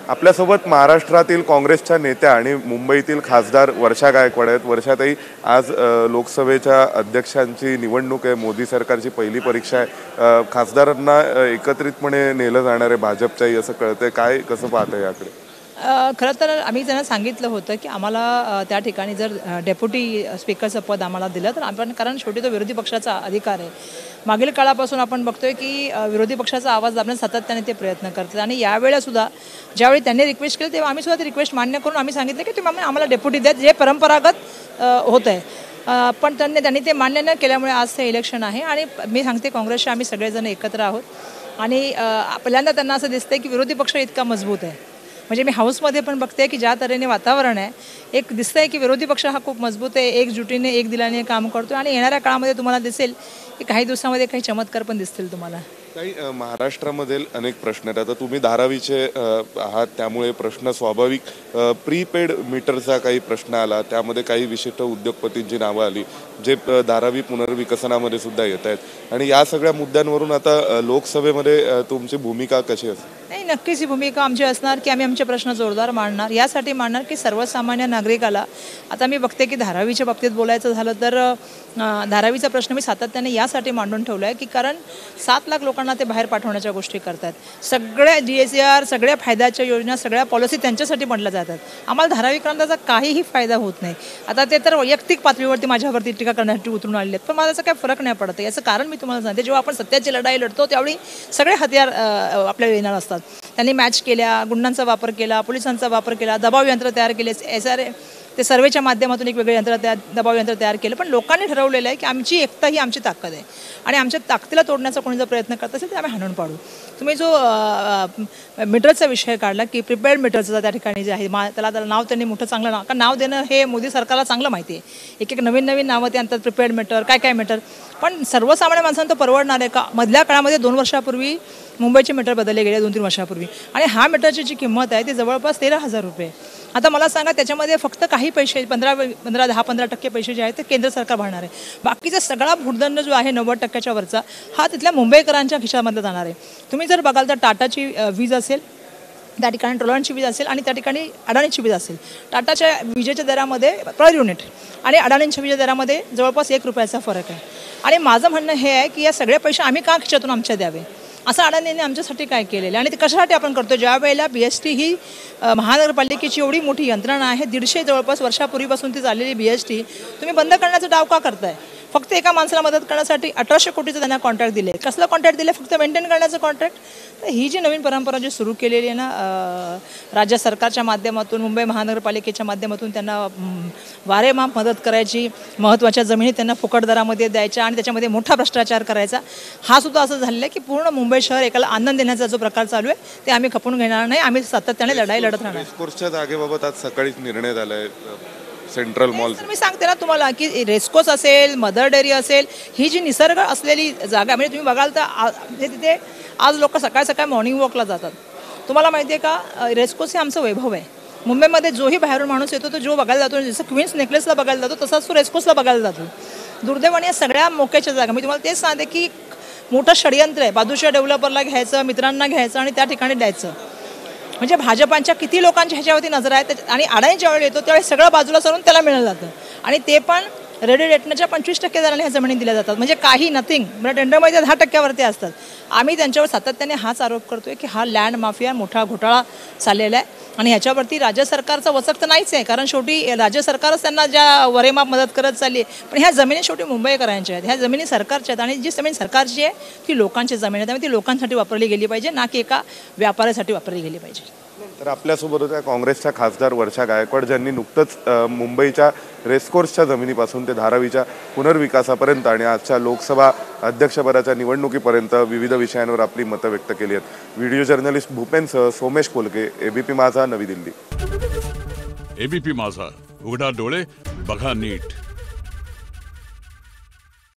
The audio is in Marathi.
आपल्यासोबत महाराष्ट्रातील काँग्रेसच्या नेत्या आणि मुंबईतील खासदार वर्षा गायकवाड आहेत। वर्षाताई, आज लोकसभेच्या अध्यक्षांची निवडणूक आहे, मोदी सरकारची पहिली परीक्षा आहे। खासदारांना एकत्रितपणे नेलं जाणार आहे भाजपच्याही असं कळतंय, काय कसं पाहताय याकडे? खरं तर आम्ही त्यांना सांगितलं होतं की आम्हाला त्या ठिकाणी जर डेप्युटी स्पीकरचं पद आम्हाला दिलं तर आपण, कारण शेवटी तो विरोधी पक्षाचा अधिकार आहे। मागील काळापासून आपण बघतोय की विरोधी पक्षाचा आवाज दाबण्यासाठी सातत्याने ते प्रयत्न करतात आणि यावेळेला सुद्धा ज्यावेळी त्यांनी रिक्वेस्ट केली तेव्हा आम्ही सुद्धा ती रिक्वेस्ट मान्य करून आम्ही सांगितलं की तुम्ही आम्हाला डेप्युटी द्या, जे परंपरागत होत आहे। पण त्यांनी ते मान्य न केल्यामुळे आज ते इलेक्शन आहे आणि मी सांगते काँग्रेसचे आम्ही सगळेजण एकत्र आहोत आणि पहिल्यांदा त्यांना असं दिसतंय की विरोधी पक्ष इतका मजबूत आहे। म्हणजे मी हाऊसमध्ये पण बघते की ज्या तऱ्हेने वातावरण आहे, एक दिसतंय की विरोधी पक्ष हा खूप मजबूत आहे, एकजुटीने एक दिलाने काम करतो आणि येणाऱ्या काळामध्ये तुम्हाला दिसेल की काही दिवसामध्ये काही चमत्कार पण दिसतील तुम्हाला। काही महाराष्ट्रामध्ये अनेक प्रश्न आहेत। आता तुम्ही धारावीचे आहात त्यामुळे प्रश्न स्वाभाविक, प्रीपेड मीटरचा काही प्रश्न आला, त्यामध्ये काही विशिष्ट उद्योगपतींची नावं आली जे धारावी पुनर्विकसनामध्ये सुद्धा येत आहेत आणि या सगळ्या मुद्द्यांवरून आता लोकसभेमध्ये तुमची भूमिका कशी असेल? नाही, नक्कीच ही भूमिका आमची असणार की आम्ही आमचे प्रश्न जोरदार मांडणार, यासाठी मांडणार की सर्वसामान्य नागरिकाला, आता मी बघते की धारावीच्या बाबतीत बोलायचं झालं तर धारावीचा प्रश्न मी सातत्याने यासाठी मांडून ठेवला आहे की कारण 7 लाख लोकांना ते बाहेर पाठवण्याच्या गोष्टी करतात, सगळ्या DSR, सगळ्या फायद्याच्या योजना, सगळ्या पॉलिसी त्यांच्यासाठी म्हटल्या जातात। आम्हाला धारावीकरांचा काहीही फायदा होत नाही। आता ते तर वैयक्तिक पातळीवरती माझ्यावरती टीका करण्यासाठी उतरून आलेले आहेत, पण मला याचा काही फरक नाही पडत। याचं कारण मी तुम्हाला सांगते, जेव्हा आपण सत्याची लढाई लढतो त्यावेळी सगळे हत्यार आपल्याला येणार असतात। त्यांनी मॅच केल्या, गुंडांचा वापर केला, पोलिसांचा वापर केला, दबाव यंत्र तयार केले, SRA ते सर्वेच्या माध्यमातून एक वेगळे यंत्र दबाव यंत्र तयार केलं, पण लोकांनी ठरवलेलं आहे की आमची एकता ही आमची ताकद आहे आणि आमच्या ताकदीला तोडण्याचा कोणी जर प्रयत्न करत असेल तर आम्ही हाणून पाडू। तुम्ही जो मीटरचा विषय काढला की प्रिपेड मीटरचं त्या ठिकाणी जे आहे, त्याला नाव त्यांनी मोठं चांगलं नाव, कारण नाव देणं हे मोदी सरकारला चांगलं माहिती आहे। एक नवीन नावं ते आणतात, प्रिपेड मीटर, काय मीटर, पण सर्वसामान्य माणसांना तो परवडणार आहे का? मधल्या काळामध्ये 2 वर्षापूर्वी मुंबईचे मीटर बदलले गेले, 2-3 वर्षापूर्वी, आणि हा मीटरची जी किंमत आहे ती जवळपास 13,000 रुपये। आता मला सांगा, त्याच्यामध्ये फक्त काही पैसे 10-15% पैसे जे आहेत ते केंद्र सरकार भरणार आहे, बाकीचा सगळा भूर्दंड जो आहे 90% वरचा हा तिथल्या मुंबईकरांच्या खिशामध्ये जाणार आहे। तुम्ही जर बघाल तर टाटाची वीज असेल, त्या ठिकाणी टोलॉनची वीज असेल आणि त्या ठिकाणी अडाणीची वीज असेल, टाटाच्या विजेच्या दरामध्ये पर युनिट आणि अडाणींच्या विजेच्या दरामध्ये जवळपास 1 रुपयाचा फरक आहे। आणि माझं म्हणणं हे आहे की या सगळे पैसे आम्ही का खिशातून आमच्या द्यावे, असं अडाणींनी आमच्यासाठी काय केलेलं आणि ते कशासाठी आपण करतो? ज्या वेळेला BST ही महानगरपालिकेची एवढी मोठी यंत्रणा आहे, 150 जवळपास वर्षापूर्वीपासून ती चाललेली BST तुम्ही बंद करण्याचा डाव का करताय? फक्त एका माणसाला मदत करण्यासाठी 1800 कोटीचं त्यांना कॉन्ट्रॅक्ट दिले। कसलं कॉन्ट्रॅक्ट दिले? फक्त मेंटेन करण्याचं कॉन्ट्रॅक्ट। तर ही जी नवीन परंपरा जी सुरू केलेली आहे ना राज्य सरकारच्या माध्यमातून, मुंबई महानगरपालिकेच्या माध्यमातून, त्यांना वारेमाप मदत करायची, महत्त्वाच्या जमिनी त्यांना फुकट दरामध्ये द्यायच्या आणि त्याच्यामध्ये मोठा भ्रष्टाचार करायचा, हा सुद्धा असं झालेलं आहे की पूर्ण मुंबई शहर एकाला आनंद देण्याचा जो प्रकार चालू आहे ते आम्ही खपून घेणार नाही। आम्ही सातत्याने लढाई लढत राहणार। रेसकोर्सच्या जागेबाबत आज सकाळीच निर्णय झालाय सेंट्रल मॉल। मी सांगते ना तुम्हाला की रेसकोर्स असेल, मदर डेअरी असेल, ही जी निसर्ग असलेली जागा, म्हणजे तुम्ही बघाल तर तिथे आज लोक सकाळ मॉर्निंग वॉकला जातात। तुम्हाला माहिती आहे का, रेसकोर्स हे आमचं वैभव आहे। मुंबईमध्ये जोही बाहेरून माणूस येतो तो जो बघायला जातो, जसं क्वीन्स नेकलेसला बघायला जातो तसाच तो रेसकोर्सला बघायला जातो। दुर्दैवाने सगळ्या मोक्याच्या जागा, मी तुम्हाला तेच सांगते की मोठं षडयंत्र आहे, बाजूच्या डेव्हलपरला घ्यायचं, मित्रांना घ्यायचं आणि त्या ठिकाणी द्यायचं। म्हणजे भाजपांच्या किती लोकांच्या ह्याच्यावरती नजर आहेत आणि अडाणी ज्यावेळी येतो त्यावेळी सगळं बाजूला सरून त्याला मिळालं जातं आणि ते पण रेडी रेटनच्या 25% दराने ह्या जमिनी दिल्या जातात, म्हणजे काही नथिंग, म्हणजे टेंडरमध्ये 10% असतात। आम्ही त्यांच्यावर सातत्याने हाच आरोप करतोय की हा लँड माफिया मोठा घोटाळा चाललेला आहे आणि ह्याच्यावरती राज्य सरकारचा वचक तर नाहीच आहे, कारण शेवटी राज्य सरकारच त्यांना ज्या वरेमाप मदत करत चालली आहे, पण ह्या जमिनी शेवटी मुंबईकरांच्या आहेत, ह्या जमिनी सरकारच्या आहेत आणि जी जमीन सरकारची आहे ती लोकांची जमीन आहे, त्यामुळे ती लोकांसाठी वापरली गेली पाहिजे, ना की एका व्यापारासाठी वापरली गेली पाहिजे। तर आपल्यासोबत होत्या काँग्रेसच्या खासदार वर्षा गायकवाड, ज्यांनी नुकतंच मुंबईच्या रेसकोर्सच्या जमिनीपासून ते धारावीच्या पुनर्विकासापर्यंत आणि आजच्या लोकसभा अध्यक्षपदाच्या निवडणुकीपर्यंत विविध विषयांवर आपली मतं व्यक्त केली आहेत। Video journalist भूपेनसह Somesh Kolke, ABP माझा, नवी दिल्ली। ABP माझा, उघडा डोळे बघा नीट।